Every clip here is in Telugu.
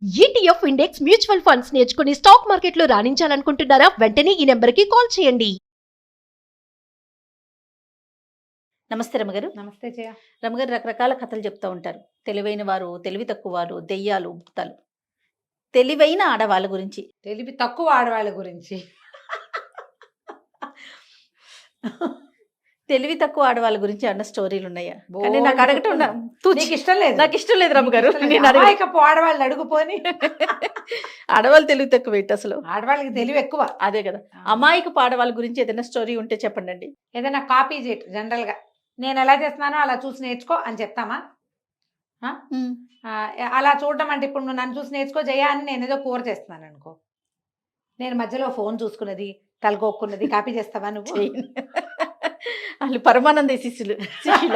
ఈటీఎఫ్ ఇండెక్స్ మ్యూచువల్ ఫండ్స్ నేర్చుకుని స్టాక్ మార్కెట్లో రాణించాలనుకుంటున్నారా? వెంటనే ఈ నెంబర్కి కాల్ చేయండి. నమస్తే రమగారు. నమస్తే జయ. రమగారు రకరకాల కథలు చెప్తూ ఉంటారు. తెలివైన వారు, తెలివి తక్కువ వారు, దెయ్యాలు, భూతాలు. తెలివైన ఆడవాళ్ళ గురించి, తెలివి తక్కువ ఆడవాళ్ళ గురించి తెలివి తక్కువ ఆడవాళ్ళ గురించి అన్న స్టోరీలు ఉన్నాయా? బోల్డ్ కానీ నాకు అడగటం నీకు ఇష్టం లేదు. నాకు ఇష్టం లేదు రమగారు. నీకు ఇష్టం లేదు. నేను అడగ అమాయకపు ఆడవాళ్ళని అడుగుపోని. ఆడవాళ్ళు తెలివి తక్కువ ఏంటి అసలు? ఆడవాళ్ళకి తెలివి ఎక్కువ. అదే కదా. అమాయకపు ఆడవాళ్ళ గురించి ఏదైనా స్టోరీ ఉంటే చెప్పండి. ఏదైనా కాపీ చేయటం జనరల్ గా నేను ఎలా చేస్తున్నానో అలా చూసి నేర్చుకో అని చెప్తామా? అలా చూడడం అంటే ఇప్పుడు నువ్వు నన్ను చూసి నేర్చుకో జయ అని నేను ఏదో కూర చేస్తున్నాను అనుకో, నేను మధ్యలో ఫోన్ చూసుకున్నది తలకొక్కున్నది కాపీ చేస్తావా నువ్వు? వాళ్ళు పరమానంద శిష్యులు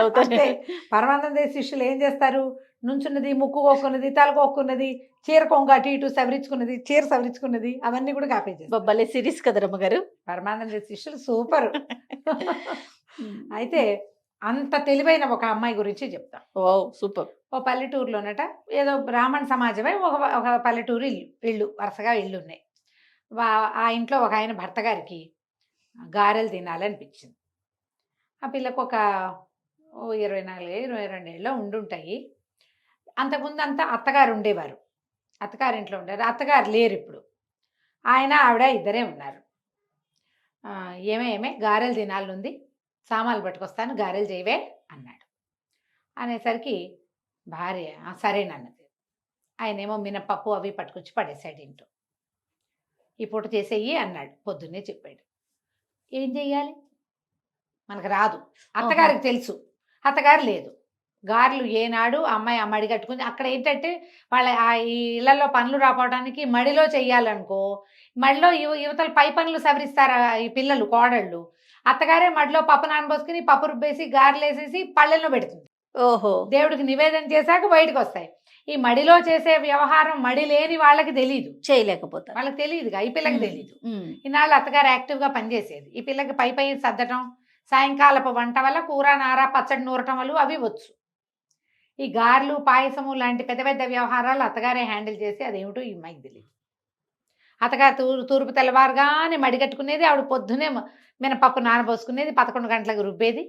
అవుతారు. పరమానంద శిష్యులు ఏం చేస్తారు? నుంచున్నది, ముక్కు కోక్కున్నది, తలకొక్కున్నది, చీర కొంగ అటు ఇటు సవరించుకున్నది, చీర సవరించుకున్నది, అవన్నీ కూడా కాపీ చేస్తారు. భలే సిరీస్ కదా రమ్మగారు. పరమానంద శిష్యులు సూపర్. అయితే అంత తెలివైన ఒక అమ్మాయి గురించి చెప్తాం. ఓ సూపర్. ఓ పల్లెటూరులోనట ఏదో బ్రాహ్మణ సమాజమే ఒక పల్లెటూరు ఇళ్ళు వరుసగా ఇళ్ళు ఉన్నాయి. ఆ ఇంట్లో ఒక ఆయన భర్త గారికి గారెలు తినాలనిపించింది. ఆ పిల్లకు ఒక 24-22 ఏళ్ళలో ఉండుంటాయి. అంతకుముందు అంతా అత్తగారు ఉండేవారు, అత్తగారింట్లో ఉండేవారు. అత్తగారు లేరు ఇప్పుడు. ఆయన ఆవిడ ఇద్దరే ఉన్నారు. ఏమే గారెలు తినాలనుంది, సామాన్లు పట్టుకొస్తాను, గారెలు చేయవే అన్నాడు. అనేసరికి భార్య సరేనన్నది. ఆయనేమో మినపప్పు అవి పట్టుకొచ్చి పడేసాడు ఇంట్లో. ఈ పూట చేసేయి అన్నాడు. పొద్దున్నే చెప్పాడు. ఏం చెయ్యాలి? మనకు రాదు. అత్తగారికి తెలుసు, అత్తగారు లేదు. గారెలు ఏనాడు అమ్మాయి ఆ మడి కట్టుకుని అక్కడ ఏంటంటే వాళ్ళ ఈ ఇళ్లలో పనులు రాపోవడానికి మడిలో చెయ్యాలనుకో, మడిలో యువతలు పై పనులు సవరిస్తారు ఈ పిల్లలు కోడళ్ళు. అత్తగారే మడిలో పప్పు నానబోసుకుని పప్పు రుబ్బేసి గారెలు వేసేసి పళ్ళెల్లో పెడుతుంది. ఓహో. దేవుడికి నివేదన చేశాక బయటకు వస్తాయి. ఈ మడిలో చేసే వ్యవహారం మడి లేని వాళ్ళకి తెలియదు, చేయలేకపోతారు. వాళ్ళకి తెలియదుగా, ఈ పిల్లకి తెలియదు. ఈనాళ్ళు అత్తగారు యాక్టివ్గా పనిచేసేది. ఈ పిల్లకి పై సర్దటం, సాయంకాలపు వంట వల్ల కూర నార పచ్చడి నూరటం వల్ల అవి వచ్చు. ఈ గారెలు పాయసము లాంటి పెద్ద పెద్ద వ్యవహారాలు అత్తగారే హ్యాండిల్ చేసి అదేమిటో ఈ అమ్మాయికి తెలియదు. అత్తగారు తూర్పు తెల్లవారుగానే మడి కట్టుకునేది, ఆవిడ పొద్దునే మినపప్పు నానబోసుకునేది, 11 గంటలకు రుబ్బేది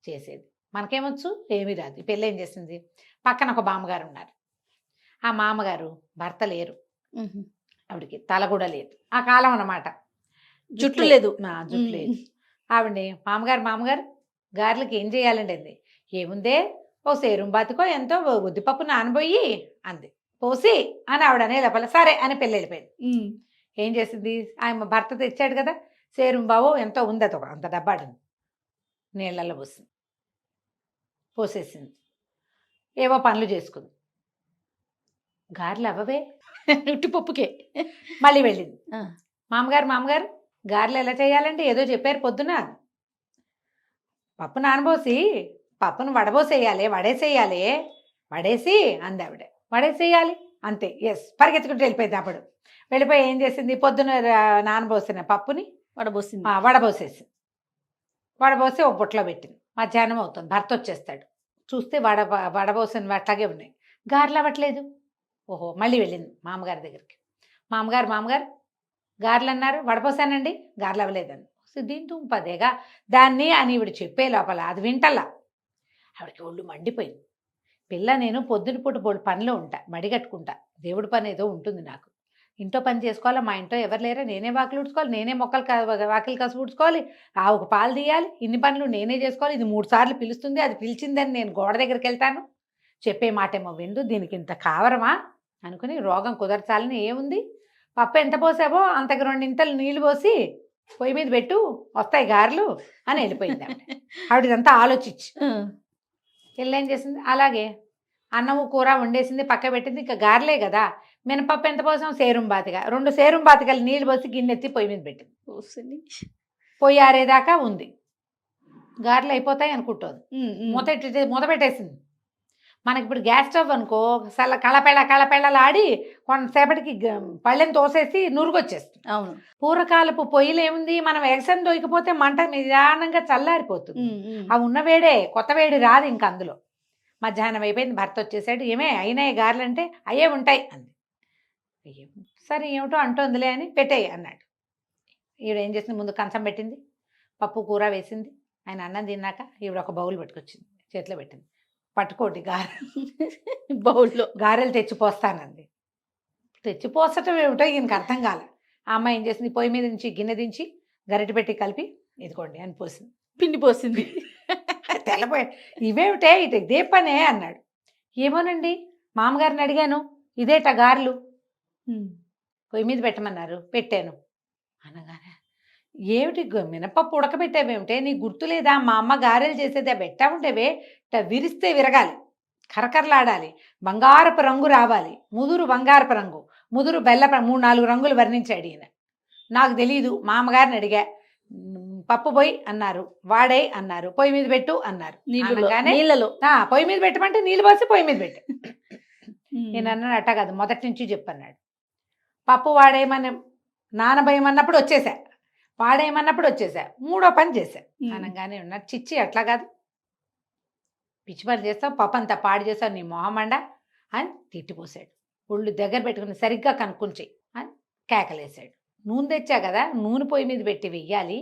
చేసేది. మనకేమొచ్చు? ఏమీ రాదు. ఈ పిల్ల ఏం చేసింది? పక్కన ఒక మామగారు ఉన్నారు. ఆ మామగారు భర్త లేరు, ఆవిడకి తల కూడా లేదు. ఆ కాలం అన్నమాట. జుట్టు లేదు. జుట్టు లేదు. ఆవిడని మామగారు గారెలకి ఏం చేయాలండి అంది. ఏముందే, ఓ సేరుం బాతికో ఎంతో ఉద్దిపప్పు నానబోయి అంది. పోసి అని ఆవిడ అనే లోపల సరే అని పెళ్ళి వెళ్ళిపోయింది. ఏం చేసింది? ఆయన భర్త తెచ్చాడు కదా సేరుం బావో ఎంతో ఉంది, అది అంత డబ్బాడు నీళ్ళల్లో పోసేసింది. ఏవో పనులు చేసుకుంది. గారెలు అవ్వవే, ఉట్టిపప్పుకే. మళ్ళీ వెళ్ళింది. మామగారు గారెలు ఎలా చేయాలంటే ఏదో చెప్పారు పొద్దున. పప్పు నానబోసి పప్పును వడబోసేయాలి, వడేసి అంది ఆవిడ. వడేసేయాలి అంతే. ఎస్, పరిగెత్తుకుంటూ వెళ్ళిపోయింది. అప్పుడు వెళ్ళిపోయి ఏం చేసింది? పొద్దున నానబోసిన పప్పుని వడబోసేసి ఒక బుట్టలో పెట్టింది. మధ్యాహ్నం అవుతుంది, భర్త వచ్చేస్తాడు. చూస్తే వడబోసిన అట్లాగే ఉన్నాయి, గారెలు అవ్వట్లేదు. ఓహో, మళ్ళీ వెళ్ళింది మామగారి దగ్గరికి. మామగారు గారెలు అన్నారు, వడపోసానండి, గారెలు అవ్వలేదని. దీంతో పదేగా దాన్ని అని ఈవిడ చెప్పే లోపల అది వింటల్లా. ఆవిడకి ఒళ్ళు మండిపోయింది. పిల్ల నేను పొద్దున పూట పనిలో ఉంటా, మడి కట్టుకుంటా, దేవుడి పని ఏదో ఉంటుంది నాకు, ఇంట్లో పని చేసుకోవాలా, మా ఇంట్లో ఎవరు లేరా, నేనే వాకిలు ఉడుచుకోవాలి, నేనే వాకిలు కసు ఉడుచుకోవాలి, ఆవుకు పాలు తీయాలి, ఇన్ని పనులు నేనే చేసుకోవాలి. ఇది 3 సార్లు పిలుస్తుంది, అది పిలిచిందని నేను గోడ దగ్గరికి వెళ్తాను, చెప్పే మాటేమో విందు, దీనికి ఇంత కావరమా అనుకుని రోగం కుదర్చాలని ఏముంది, పప్పు ఎంత పోసావో అంతకు 2 ఇంతలు నీళ్లు పోసి పొయ్యి మీద పెట్టు, వస్తాయి గారెలు అని వెళ్ళిపోయింది. ఆవిడ ఇదంతా ఆలోచించి ఏం చేసింది? అలాగే అన్నము కూర వండేసింది, పక్క పెట్టింది. ఇంకా గారెలే కదా, మినపప్పు ఎంత పోసాం? సేరుం బాతిగా 2 సేరుం బాతికలు నీళ్ళు పోసి గిన్నెత్తి పొయ్యి మీద పెట్టింది. పొయ్యి ఆరేదాకా ఉంది. గారెలు అయిపోతాయి అనుకుంటుంది. మూత పెట్టేసింది. మనకి ఇప్పుడు గ్యాస్ స్టవ్ అనుకో, కళపెళ్ళలాడి కొంతసేపటికి పళ్ళెని తోసేసి నురుగొచ్చేస్తుంది. అవును. పూర్వకాలపు పొయ్యిలు ఏముంది, మనం ఎగసం దొరికిపోతే మంట నిదానంగా చల్లారిపోతుంది. అవి ఉన్న వేడే, కొత్త వేడి రాదు ఇంక అందులో. మధ్యాహ్నం అయిపోయింది, భర్త వచ్చేసాడు. ఏమే అయినాయి గారెలు అంటే అయ్యే ఉంటాయి అంది. అయ్యో, సరే ఏమిటో అంటోందిలే అని పెట్టేయి అన్నాడు. ఈవిడ ఏం చేసింది, ముందు కంచం పెట్టింది, పప్పు కూర వేసింది. ఆయన అన్నం తిన్నాక ఈవిడ ఒక బౌల్ పట్టుకొచ్చింది, చేతిలో పెట్టింది. పట్టుకోటి బౌల్లో గారెలు తెచ్చిపోస్తానంది. తెచ్చిపోసటం ఏమిటో ఈయనకి అర్థం కాల. ఆ అమ్మాయి ఏం చేసింది, పొయ్యి మీద నుంచి గిన్నె దించి గరిటె పెట్టి కలిపి ఇదిగోండి అని పోసింది. పిండి పోసింది. తెల్లపోయి ఇవేమిటే ఇదే పనే అన్నాడు. ఏమోనండి మామగారిని అడిగాను, ఇదేట గారెలు పొయ్యి మీద పెట్టమన్నారు, పెట్టాను అనగానే ఏమిటి మినపప్పు ఉడకబెట్టావేమిటే, నీ గుర్తు లేదా, మా అమ్మ గారెలు చేసేదే పెట్టా ఉంటేవే విరిస్తే విరగాలి, కరకరలాడాలి, బంగారపు రంగు రావాలి, ముదురు బంగారపు రంగు, ముదురు బెల్ల 3-4 రంగులు వర్ణించాడు ఈయన. నాకు తెలీదు, మా అమ్మగారిని అడిగా, పప్పు పోయి అన్నారు, వాడే అన్నారు, పొయ్యి మీద పెట్టు అన్నారు. నీళ్ళలో పొయ్యి మీద పెట్టమంటే నీళ్ళు పోసి పొయ్యి మీద పెట్టు. నేను అన్నాడు అట్టా కాదు, మొదటి నుంచి చెప్పన్నాడు. పప్పు వాడేయమని నానబోయమన్నప్పుడు వచ్చేసా, వాడేయమన్నప్పుడు వచ్చేసా, 3వ పని చేశా అనగానే ఉన్నాడు. చిచ్చి అట్లా కాదు, పిచ్చి పని చేస్తావు, పప్పు అంతా పాడు చేస్తావు, నీ మొహమండ అని తిట్టిపోసాడు. ఒళ్ళు దగ్గర పెట్టుకుని సరిగ్గా కనుక్కొని చెయ్యి అని కేకలేసాడు. నూనె తెచ్చా కదా, నూనె పొయ్యి మీద పెట్టి వెయ్యాలి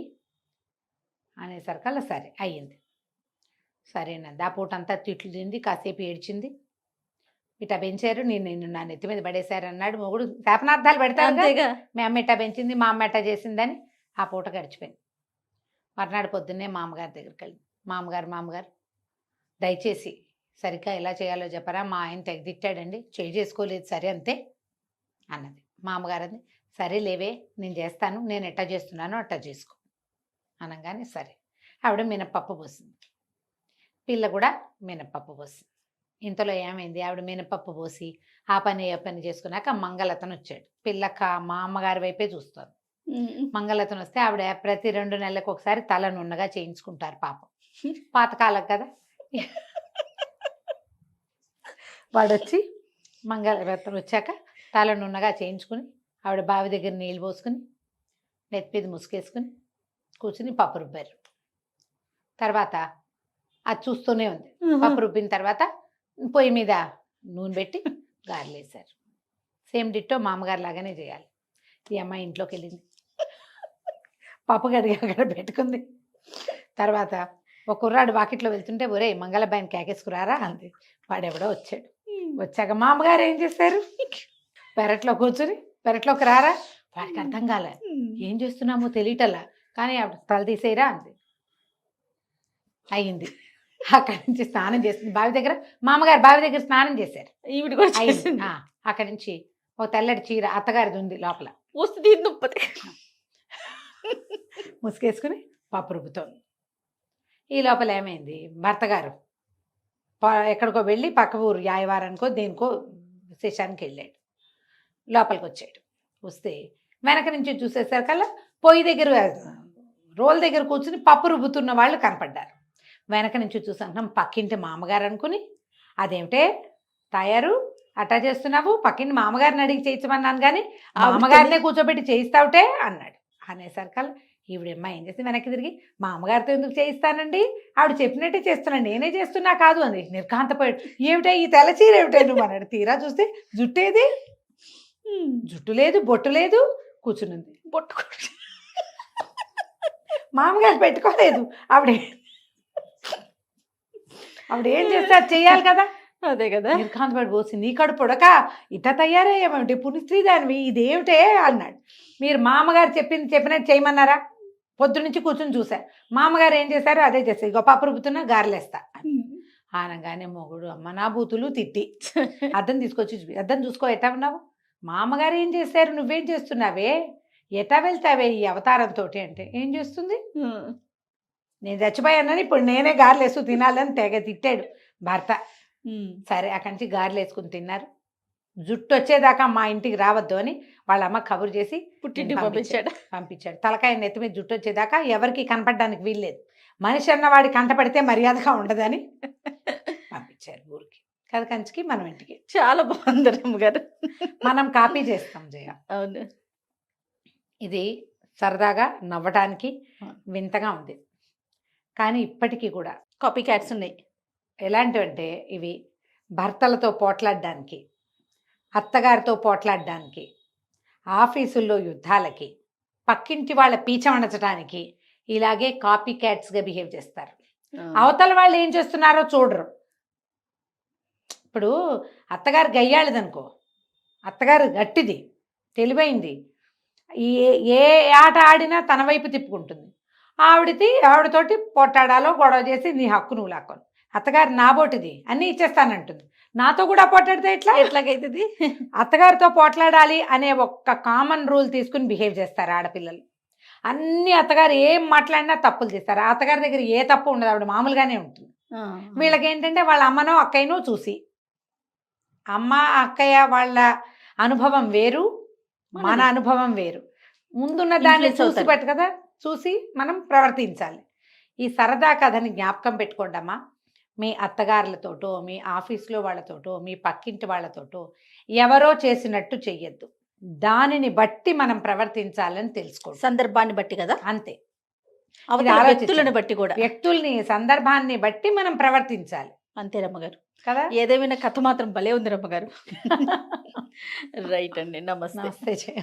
అనేసరికల్లా సరే అయ్యింది. సరేనండి. ఆ పూట అంతా తిట్లు తింది, కాసేపు ఏడ్చింది. ఇట్టా పెంచారు, నేను నా నెత్తి మీద పడేశారు అన్నాడు మొగుడు. శాపనార్థాలు పెడతారు, మీ అమ్మ ఇట్టా పెంచింది, మా అమ్మ ఎట్టా చేసిందని. ఆ పూట గడిచిపోయింది. మర్నాడు పొద్దున్నే మామగారి దగ్గరికి వెళ్ళి, మామగారు దయచేసి సరిగ్గా ఎలా చేయాలో చెప్పరా, మా ఆయన తెగ తిట్టాడండి, చేసుకోలేదు సరే అంతే అన్నది. మామగారు అంది, సరే లేవే నేను చేస్తాను, నేను ఎట్టా చేస్తున్నానో అట్టా చేసుకో అనగానే సరే. ఆవిడ మినపప్పు పోసింది, పిల్ల కూడా మినపప్పు పోసింది. ఇంతలో ఏమైంది, ఆవిడ మినపప్పు పోసి ఆ పని ఏ పని చేసుకున్నాక మంగళతను వచ్చాడు. పిల్లక మా అమ్మగారి వైపే చూస్తుంది. మంగళతను వస్తే ఆవిడ ప్రతి 2 నెలలకు ఒకసారి తల నున్నగా చేయించుకుంటారు పాపం, పాతకాలం కదా. వాడొచ్చి మంగళరత్నం వచ్చాక తల నున్నగా చేయించుకుని ఆవిడ బావి దగ్గర నీళ్ళు పోసుకుని నెత్తిమీద ముసుకేసుకుని కూర్చుని పప్పు రుబ్బారు. తర్వాత అది చూస్తూనే ఉంది. పప్పు రుబ్బిన తర్వాత పొయ్యి మీద నూనె పెట్టి గారెలు వేశారు. సేమ్ డిట్టో మామగారు లాగానే చేయాలి. ఈ అమ్మాయి ఇంట్లోకి వెళ్ళింది, పప్పు కడిగి అక్కడ పెట్టుకుంది. తర్వాత ఒక కుర్రాడు వాకిట్లో వెళ్తుంటే, ఒరే మంగళబాయిని కేకేసుకురారా అంది. వాడెవడో వచ్చాడు. వచ్చాక మామగారు ఏం చేశారు, పెరట్లో కూర్చుని పెరట్లోకి రారా. వాడికి అర్థం కాలే, ఏం చేస్తున్నామో తెలియటల్లా, కానీ ఆవిడ తల తీసేయరా అంది. అయ్యింది. అక్కడి నుంచి స్నానం చేసింది బావి దగ్గర. మామగారు బావి దగ్గర స్నానం చేశారు. ఈవిడ కూడా చేసింది. అక్కడి నుంచి ఒక తెల్లటి చీర అత్తగారిది ఉంది లోపల, ముసుకేసుకుని పప్పు రుబ్బుతోంది. ఈ లోపల ఏమైంది, భర్త గారు ఎక్కడికో వెళ్ళి పక్క ఊరు యాయవారానికో దేనికో శేషానికి వెళ్ళాడు. లోపలికి వచ్చాడు. వస్తే వెనక నుంచి చూసేసరికల్లా పొయ్యి దగ్గర రోల్ దగ్గర కూర్చుని పప్పు రుబ్బుతున్న వాళ్ళు కనపడ్డారు. వెనక నుంచి చూసాం, పక్కింటి మామగారు అనుకుని, అదేమిటే తయారు అట్టా చేస్తున్నావు, పక్కింటి మామగారిని అడిగి చేయించమన్నాను కానీ మామగారినే కూర్చోబెట్టి చేయిస్తావుటే అన్నాడు. అనేసరికల్లా ఈవిడమ్మ ఏం చేసి వెనక్కి తిరిగి, మా అమ్మగారితో ఎందుకు చేయిస్తానండి, ఆవిడ చెప్పినట్టే చేస్తున్నాను, నేనే చేస్తున్నా కాదు అంది. నిర్ఘాంతపోయాడు. ఏమిటా ఈ తెల్లచీర ఏమిటే నువ్వు అన్నాడు. తీరా చూస్తే జుట్టేది, జుట్టు లేదు, బొట్టు లేదు, కూర్చునుంది. బొట్టు మామగారు పెట్టుకోలేదు. ఆవిడ ఏం చేస్తే అది చెయ్యాలి కదా. అదే కదా. నిర్ఘాంతపడి పోసి, నీ కడుపు పొడక ఇట్లా తయారయ్యేమేమిటి, పునిస్త్రీ దానివి, ఇదేమిటే అన్నాడు. మీరు మామగారు చెప్పినట్టు చేయమన్నారా, పొద్దునుంచి కూర్చుని చూసా, మామగారు ఏం చేశారో అదే చేస్తారు, ఇగో పప్పు రుబ్బుతున్నా గారెలేస్తా అనగానే మొగుడు అమ్మ నా బూతులు తిట్టి అద్దం తీసుకొచ్చి అద్దం చూసుకో, ఎట్టా ఉన్నావు, మామగారు ఏం చేశారు, నువ్వేం చేస్తున్నావే, ఎట్టా వెళ్తావే ఈ అవతారంతో అంటే. ఏం చేస్తుంది, నేను చచ్చిపోయానని ఇప్పుడు నేనే గారెలు వేసుకు తినాలని తెగ తిట్టాడు భర్త. సరే అక్కడి నుంచి గారెలు వేసుకుని తిన్నారు. జుట్టు వచ్చేదాకా మా ఇంటికి రావద్దు అని వాళ్ళ అమ్మ కబురు చేసి పుట్టింటికి పంపించాడు. తలకాయ నెత్తి మీద జుట్టు వచ్చేదాకా ఎవరికి కనపడడానికి వీల్లేదు, మనిషి అన్నవాడి కంటపడితే మర్యాదగా ఉండదని పంపించారు ఊరికి. కథ కంచికి మనం ఇంటికి. చాలా బాగుంది అమ్మగారు. మనం కాపీ చేస్తాం జయ. అవును, ఇది సరదాగా నవ్వటానికి వింతగా ఉంది, కానీ ఇప్పటికీ కూడా కాపీ క్యాట్స్ ఉన్నాయి. ఎలాంటివంటే ఇవి భర్తలతో పోట్లాడడానికి, అత్తగారితో పోట్లాడడానికి, ఆఫీసుల్లో యుద్ధాలకి, పక్కింటి వాళ్ళ పీచమణచడానికి ఇలాగే కాపీ క్యాట్స్గా బిహేవ్ చేస్తారు. అవతల వాళ్ళు ఏం చేస్తున్నారో చూడరు. ఇప్పుడు అత్తగారు గయ్యాళిదనుకో, అత్తగారు గట్టిది, తెలివైంది, ఏ ఆట ఆడినా తన వైపు తిప్పుకుంటుంది. ఆవిడతోటి పోట్లాడాలో గొడవ చేసి నీ హక్కు నువ్వు లాక్కోను. అత్తగారు నాబోటిది అన్నీ ఇచ్చేస్తానంటుంది, నాతో కూడా పోట్లాడితే ఎట్లాగైతుంది? అత్తగారితో పోట్లాడాలి అనే ఒక్క కామన్ రూల్ తీసుకుని బిహేవ్ చేస్తారు ఆడపిల్లలు. అన్ని అత్తగారు ఏం మాట్లాడినా తప్పులు చేస్తారు. ఆ అత్తగారి దగ్గర ఏ తప్పు ఉండదు, ఆవిడ మామూలుగానే ఉంటుంది. వీళ్ళకి ఏంటంటే వాళ్ళ అమ్మనో అక్కయ్యనో చూసి, అమ్మ అక్కయ్య వాళ్ళ అనుభవం వేరు, మన అనుభవం వేరు. ముందున్న దాన్ని Influence చూసి అవుతారు. కదా, చూసి మనం ప్రవర్తించాలి. ఈ సరదా కథని జ్ఞాపకం పెట్టుకోండమ్మా. మీ అత్తగారులతోటో, మీ ఆఫీస్లో వాళ్ళతోటో, మీ పక్కింటి వాళ్ళతోటో ఎవరో చేసినట్టు చెయ్యొద్దు. దానిని బట్టి మనం ప్రవర్తించాలని తెలుసుకోండి. సందర్భాన్ని బట్టి కదా, అంతే. అవతల ఆలోచించండి. వ్యక్తులను బట్టి కూడా. వ్యక్తుల్ని, సందర్భాన్ని బట్టి మనం ప్రవర్తించాలి అంతే రమ్మగారు. కదా. ఏదేమైనా కథ మాత్రం భలే ఉంది రమ్మగారు. రైట్ అండి, నమస్తే. నమస్తే జయ.